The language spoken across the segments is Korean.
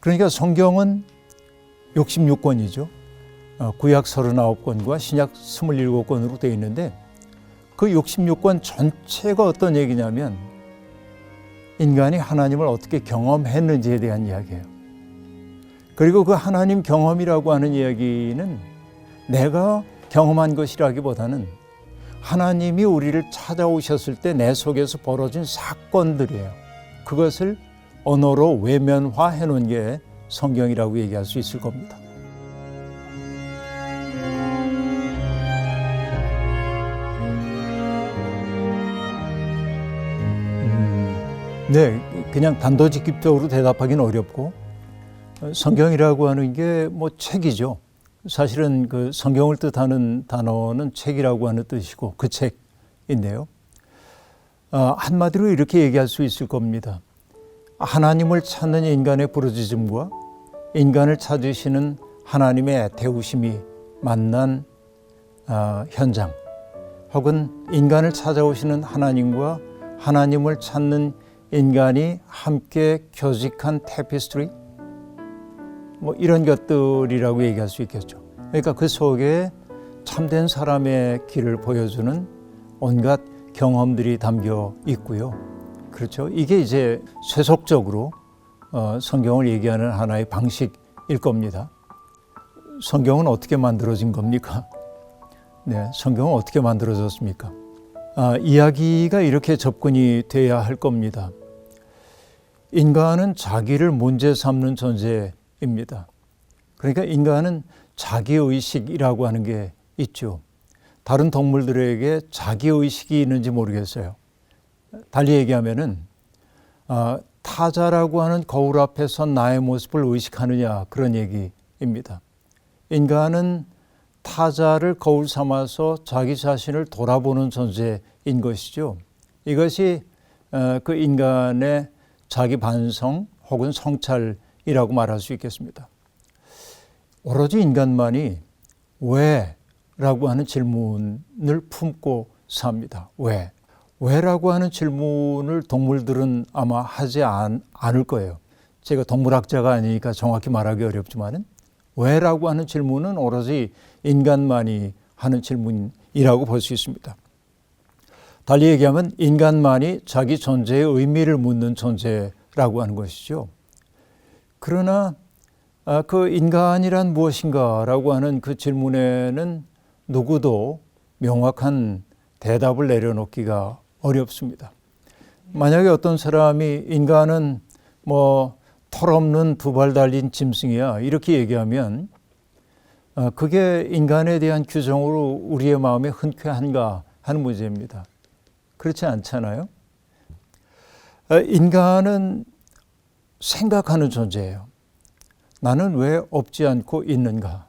그러니까 성경은 66권이죠. 구약 39권과 신약 27권으로 되어 있는데 그 66권 전체가 어떤 얘기냐면 인간이 하나님을 어떻게 경험했는지에 대한 이야기예요. 그리고 그 하나님 경험이라고 하는 이야기는 내가 경험한 것이라기보다는 하나님이 우리를 찾아오셨을 때 내 속에서 벌어진 사건들이에요. 그것을 언어로 외면화해 놓은 게 성경이라고 얘기할 수 있을 겁니다. 네, 그냥 단도직입적으로 대답하기는 어렵고 성경이라고 하는 게 뭐 책이죠. 사실은 그 성경을 뜻하는 단어는 책이라고 하는 뜻이고 그 책인데요. 한마디로 이렇게 얘기할 수 있을 겁니다. 하나님을 찾는 인간의 부르짖음과 인간을 찾으시는 하나님의 애태우심이 만난 현장, 혹은 인간을 찾아오시는 하나님과 하나님을 찾는 인간이 함께 교직한 테피스트리, 뭐 이런 것들이라고 얘기할 수 있겠죠. 그러니까 그 속에 참된 사람의 길을 보여주는 온갖 경험들이 담겨 있고요. 그렇죠. 이게 이제 세속적으로 성경을 얘기하는 하나의 방식일 겁니다. 성경은 어떻게 만들어진 겁니까? 네, 성경은 어떻게 만들어졌습니까? 이야기가 이렇게 접근이 돼야 할 겁니다. 인간은 자기를 문제 삼는 존재입니다. 그러니까 인간은 자기의식이라고 하는 게 있죠. 다른 동물들에게 자기의식이 있는지 모르겠어요. 달리 얘기하면은 타자라고 하는 거울 앞에 선 나의 모습을 의식하느냐, 그런 얘기입니다. 인간은 타자를 거울 삼아서 자기 자신을 돌아보는 존재인 것이죠. 이것이 그 인간의 자기 반성 혹은 성찰이라고 말할 수 있겠습니다. 오로지 인간만이 왜? 라고 하는 질문을 품고 삽니다. 왜? 왜라고 하는 질문을 동물들은 아마 하지 않을 거예요. 제가 동물학자가 아니니까 정확히 말하기 어렵지만 왜라고 하는 질문은 오로지 인간만이 하는 질문이라고 볼 수 있습니다. 달리 얘기하면 인간만이 자기 존재의 의미를 묻는 존재라고 하는 것이죠. 그러나 그 인간이란 무엇인가라고 하는 그 질문에는 누구도 명확한 대답을 내려놓기가 어렵습니다. 만약에 어떤 사람이 인간은 뭐 털없는 두 발 달린 짐승이야 이렇게 얘기하면 그게 인간에 대한 규정으로 우리의 마음에 흔쾌한가 하는 문제입니다. 그렇지 않잖아요. 인간은 생각하는 존재예요. 나는 왜 없지 않고 있는가?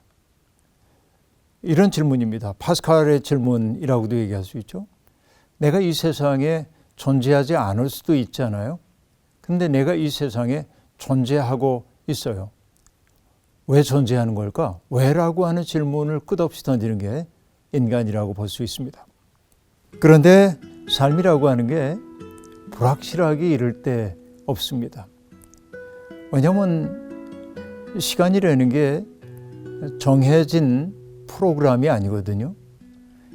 이런 질문입니다. 파스칼의 질문이라고도 얘기할 수 있죠. 내가 이 세상에 존재하지 않을 수도 있잖아요. 근데 내가 이 세상에 존재하고 있어요. 왜 존재하는 걸까? 왜라고 하는 질문을 끝없이 던지는 게 인간이라고 볼 수 있습니다. 그런데 삶이라고 하는 게 불확실하게 이를 때 없습니다. 왜냐하면 시간이라는 게 정해진 프로그램이 아니거든요.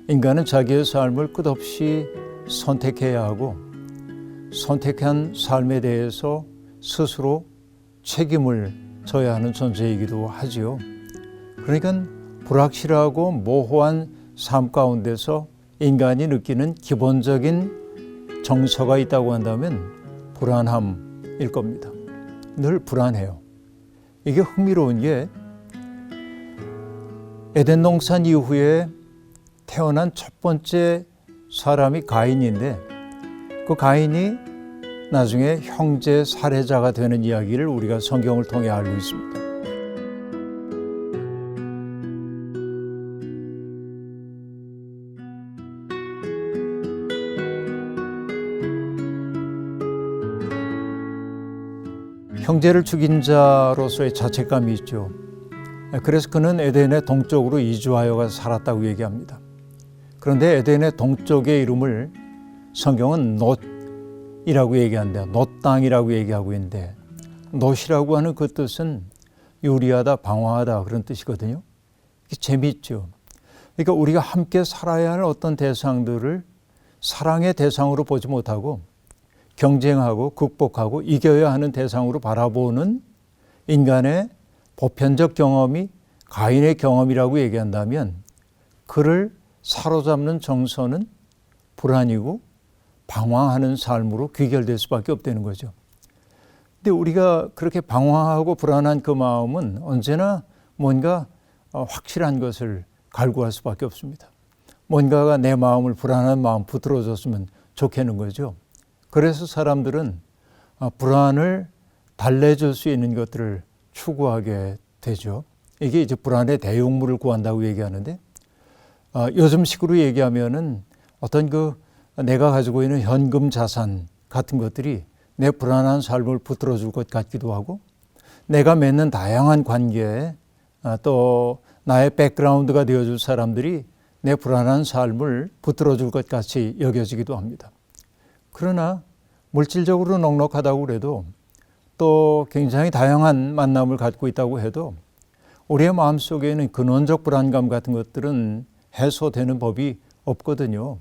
인간은 자기의 삶을 끝없이 선택해야 하고 선택한 삶에 대해서 스스로 책임을 져야 하는 존재이기도 하지요. 그러니까 불확실하고 모호한 삶 가운데서 인간이 느끼는 기본적인 정서가 있다고 한다면 불안함일 겁니다. 늘 불안해요. 이게 흥미로운 게 에덴 동산 이후에 태어난 첫 번째 사람이 가인인데 그 가인이 나중에 형제 살해자가 되는 이야기를 우리가 성경을 통해 알고 있습니다. 형제를 죽인 자로서의 자책감이 있죠. 그래서 그는 에덴의 동쪽으로 이주하여 살았다고 얘기합니다. 그런데 에덴의 동쪽의 이름을 성경은 놋이라고 얘기하는데 놋 땅이라고 얘기하고 있는데 not이라고 하는 그 뜻은 요리하다, 방황하다 그런 뜻이거든요. 이게 재미있죠. 그러니까 우리가 함께 살아야 할 어떤 대상들을 사랑의 대상으로 보지 못하고 경쟁하고 극복하고 이겨야 하는 대상으로 바라보는 인간의 보편적 경험이 가인의 경험이라고 얘기한다면 그를 사로잡는 정서는 불안이고 방황하는 삶으로 귀결될 수밖에 없다는 거죠. 근데 우리가 그렇게 방황하고 불안한 그 마음은 언제나 뭔가 확실한 것을 갈구할 수밖에 없습니다. 뭔가가 내 마음을 불안한 마음 붙들어줬으면 좋겠는 거죠. 그래서 사람들은 불안을 달래줄 수 있는 것들을 추구하게 되죠. 이게 이제 불안의 대용물을 구한다고 얘기하는데 요즘식으로 얘기하면은 어떤 내가 가지고 있는 현금 자산 같은 것들이 내 불안한 삶을 붙들어줄 것 같기도 하고 내가 맺는 다양한 관계에 또 나의 백그라운드가 되어줄 사람들이 내 불안한 삶을 붙들어줄 것 같이 여겨지기도 합니다. 그러나 물질적으로 넉넉하다고 그래도 또 굉장히 다양한 만남을 갖고 있다고 해도 우리의 마음속에는 근원적 불안감 같은 것들은 해소되는 법이 없거든요.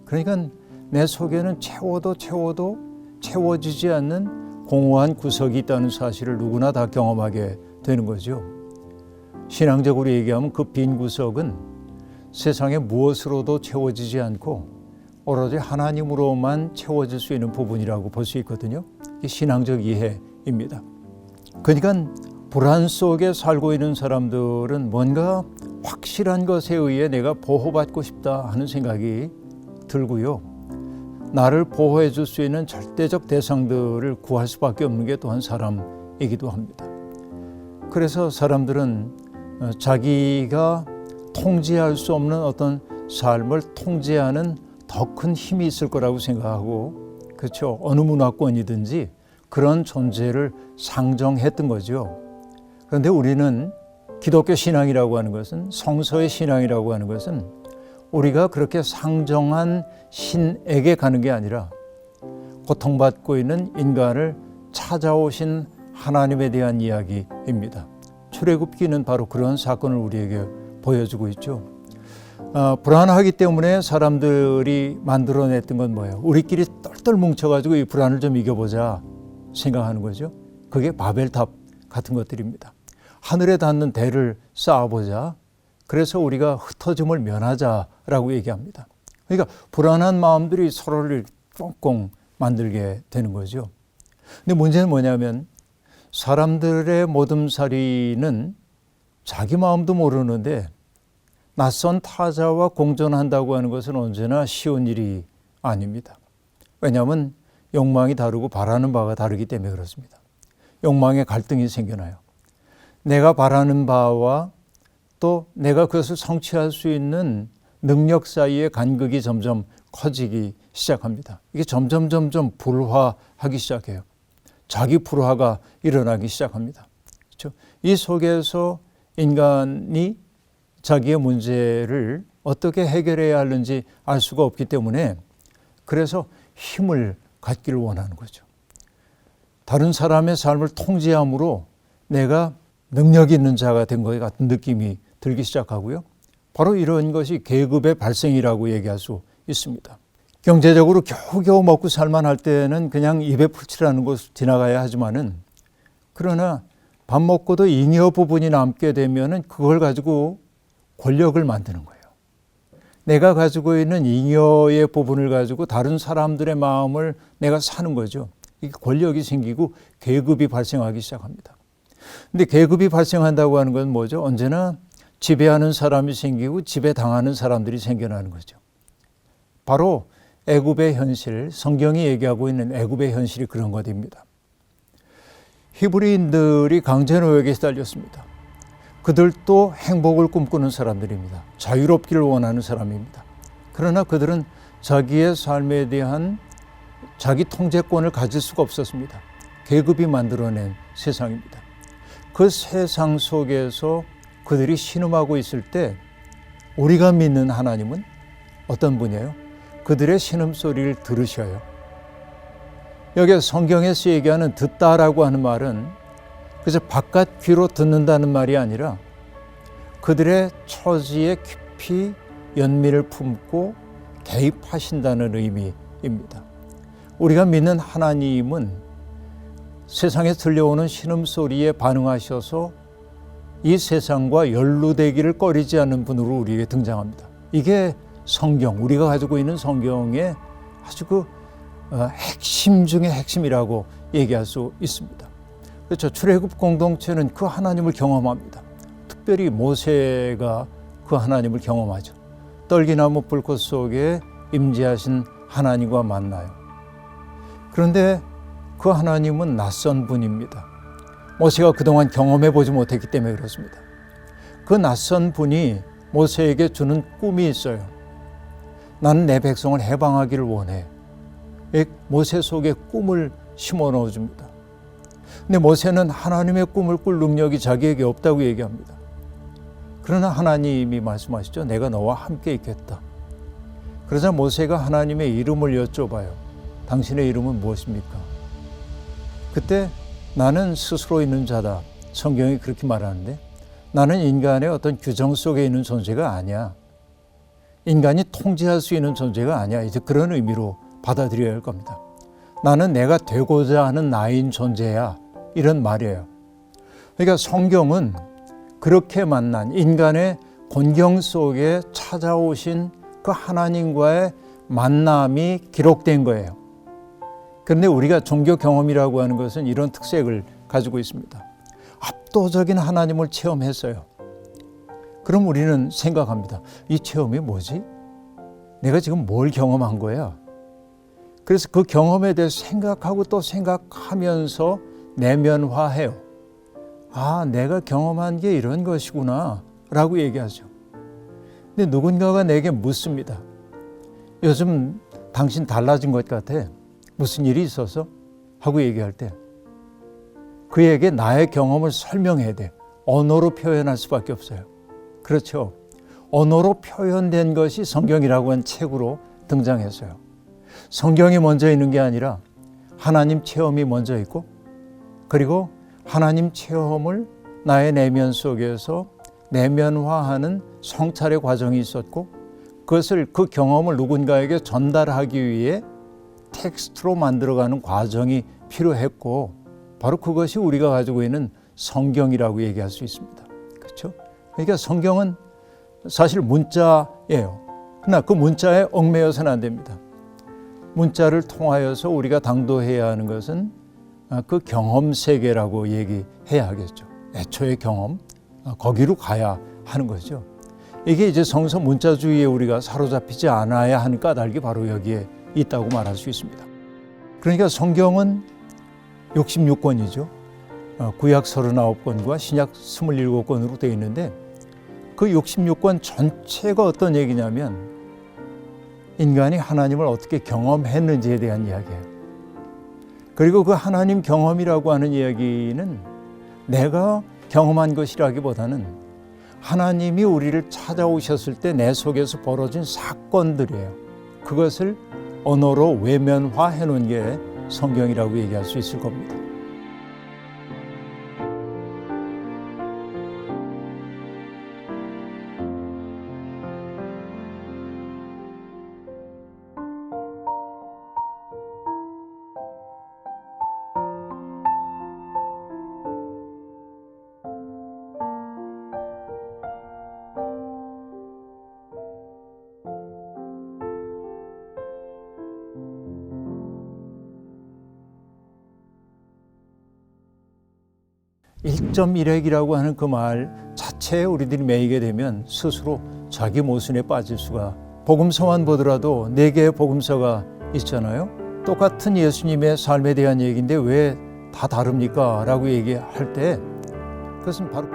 그러니까 내 속에는 채워도 채워지지 않는 공허한 구석이 있다는 사실을 누구나 다 경험하게 되는 거죠. 신앙적으로 얘기하면 그 빈 구석은 세상의 무엇으로도 채워지지 않고 오로지 하나님으로만 채워질 수 있는 부분이라고 볼 수 있거든요. 이게 신앙적 이해입니다. 그러니까 불안 속에 살고 있는 사람들은 뭔가 확실한 것에 의해 내가 보호받고 싶다 하는 생각이 들고요. 나를 보호해 줄 수 있는 절대적 대상들을 구할 수밖에 없는 게 또한 사람이기도 합니다. 그래서 사람들은 자기가 통제할 수 없는 어떤 삶을 통제하는 더 큰 힘이 있을 거라고 생각하고, 그렇죠? 어느 문화권이든지 그런 존재를 상정했던 거죠. 그런데 우리는 기독교 신앙이라고 하는 것은, 성서의 신앙이라고 하는 것은 우리가 그렇게 상정한 신에게 가는 게 아니라 고통받고 있는 인간을 찾아오신 하나님에 대한 이야기입니다. 출애굽기는 바로 그런 사건을 우리에게 보여주고 있죠. 불안하기 때문에 사람들이 만들어냈던 건 뭐예요? 우리끼리 똘똘 뭉쳐가지고 이 불안을 좀 이겨보자 생각하는 거죠. 그게 바벨탑 같은 것들입니다. 하늘에 닿는 대를 쌓아보자. 그래서 우리가 흩어짐을 면하자라고 얘기합니다. 그러니까 불안한 마음들이 서로를 꽁꽁 만들게 되는 거죠. 근데 문제는 뭐냐면 사람들의 모둠살이는 자기 마음도 모르는데 낯선 타자와 공존한다고 하는 것은 언제나 쉬운 일이 아닙니다. 왜냐하면 욕망이 다르고 바라는 바가 다르기 때문에 그렇습니다. 욕망의 갈등이 생겨나요. 내가 바라는 바와 또 내가 그것을 성취할 수 있는 능력 사이의 간극이 점점 커지기 시작합니다. 이게 점점 불화하기 시작해요. 자기 불화가 일어나기 시작합니다. 그렇죠? 이 속에서 인간이 자기의 문제를 어떻게 해결해야 하는지 알 수가 없기 때문에 그래서 힘을 갖기를 원하는 거죠. 다른 사람의 삶을 통제함으로 내가 능력 있는 자가 된 것 같은 느낌이 들기 시작하고요. 바로 이런 것이 계급의 발생이라고 얘기할 수 있습니다. 경제적으로 겨우겨우 먹고 살만할 때는 그냥 입에 풀칠하는 것을 지나가야 하지만은, 그러나 밥 먹고도 잉여 부분이 남게 되면은 그걸 가지고 권력을 만드는 거예요. 내가 가지고 있는 잉여의 부분을 가지고 다른 사람들의 마음을 내가 사는 거죠. 이게 권력이 생기고 계급이 발생하기 시작합니다. 근데 계급이 발생한다고 하는 건 뭐죠? 언제나 지배하는 사람이 생기고 지배당하는 사람들이 생겨나는 거죠. 바로 애굽의 현실, 성경이 얘기하고 있는 애굽의 현실이 그런 것입니다. 히브리인들이 강제 노역에 시달렸습니다. 그들도 행복을 꿈꾸는 사람들입니다. 자유롭기를 원하는 사람입니다. 그러나 그들은 자기의 삶에 대한 자기 통제권을 가질 수가 없었습니다. 계급이 만들어낸 세상입니다. 그 세상 속에서 그들이 신음하고 있을 때 우리가 믿는 하나님은 어떤 분이에요? 그들의 신음소리를 들으셔요. 여기 성경에서 얘기하는 듣다라고 하는 말은 그래서 바깥 귀로 듣는다는 말이 아니라 그들의 처지에 깊이 연민을 품고 개입하신다는 의미입니다. 우리가 믿는 하나님은 세상에 들려오는 신음소리에 반응하셔서 이 세상과 연루되기를 꺼리지 않는 분으로 우리에게 등장합니다. 이게 성경, 우리가 가지고 있는 성경의 아주 핵심 중의 핵심이라고 얘기할 수 있습니다. 그렇죠. 출애굽 공동체는 그 하나님을 경험합니다. 특별히 모세가 그 하나님을 경험하죠. 떨기나무 불꽃 속에 임재하신 하나님과 만나요. 그런데 그 하나님은 낯선 분입니다. 모세가 그동안 경험해 보지 못했기 때문에 그렇습니다. 그 낯선 분이 모세에게 주는 꿈이 있어요. 나는 내 백성을 해방하기를 원해. 모세 속에 꿈을 심어 넣어줍니다. 근데 모세는 하나님의 꿈을 꿀 능력이 자기에게 없다고 얘기합니다. 그러나 하나님이 말씀하시죠. 내가 너와 함께 있겠다. 그러자 모세가 하나님의 이름을 여쭤봐요. 당신의 이름은 무엇입니까? 그때 나는 스스로 있는 자다. 성경이 그렇게 말하는데 나는 인간의 어떤 규정 속에 있는 존재가 아니야. 인간이 통제할 수 있는 존재가 아니야. 이제 그런 의미로 받아들여야 할 겁니다. 나는 내가 되고자 하는 나인 존재야. 이런 말이에요. 그러니까 성경은 그렇게 만난 인간의 곤경 속에 찾아오신 그 하나님과의 만남이 기록된 거예요. 그런데 우리가 종교 경험이라고 하는 것은 이런 특색을 가지고 있습니다. 압도적인 하나님을 체험했어요. 그럼 우리는 생각합니다. 이 체험이 뭐지? 내가 지금 뭘 경험한 거야? 그래서 그 경험에 대해서 생각하고 또 생각하면서 내면화해요. 아, 내가 경험한 게 이런 것이구나 라고 얘기하죠. 근데 누군가가 내게 묻습니다. 요즘 당신 달라진 것 같아. 무슨 일이 있어서? 하고 얘기할 때 그에게 나의 경험을 설명해야 돼. 언어로 표현할 수밖에 없어요. 그렇죠. 언어로 표현된 것이 성경이라고 하는 책으로 등장했어요. 성경이 먼저 있는 게 아니라 하나님 체험이 먼저 있고 그리고 하나님 체험을 나의 내면 속에서 내면화하는 성찰의 과정이 있었고 그것을 그 경험을 누군가에게 전달하기 위해 텍스트로 만들어가는 과정이 필요했고 바로 그것이 우리가 가지고 있는 성경이라고 얘기할 수 있습니다. 그렇죠? 그러니까 성경은 사실 문자예요. 그러나 그 문자에 얽매여서는 안 됩니다. 문자를 통하여서 우리가 당도해야 하는 것은 그 경험 세계라고 얘기해야 하겠죠. 애초의 경험, 거기로 가야 하는 거죠. 이게 이제 성서 문자주의에 우리가 사로잡히지 않아야 하는 까닭이 바로 여기에 있다고 말할 수 있습니다. 그러니까 성경은 66권이죠. 구약 39권과 신약 27권으로 되어 있는데 그 66권 전체가 어떤 얘기냐면 인간이 하나님을 어떻게 경험했는지에 대한 이야기예요. 그리고 그 하나님 경험이라고 하는 이야기는 내가 경험한 것이라기보다는 하나님이 우리를 찾아오셨을 때 내 속에서 벌어진 사건들이에요. 그것을 언어로 외면화해 놓은 게 성경이라고 얘기할 수 있을 겁니다. (1.1핵이라고) 하는 그 말 자체에 우리들이 매이게 되면 스스로 자기 모순에 빠질 수가. 복음서만 보더라도 4개의 복음서가 있잖아요. 똑같은 예수님의 삶에 대한 얘기인데 왜 다 다릅니까? 라고 얘기할 때 그것은 바로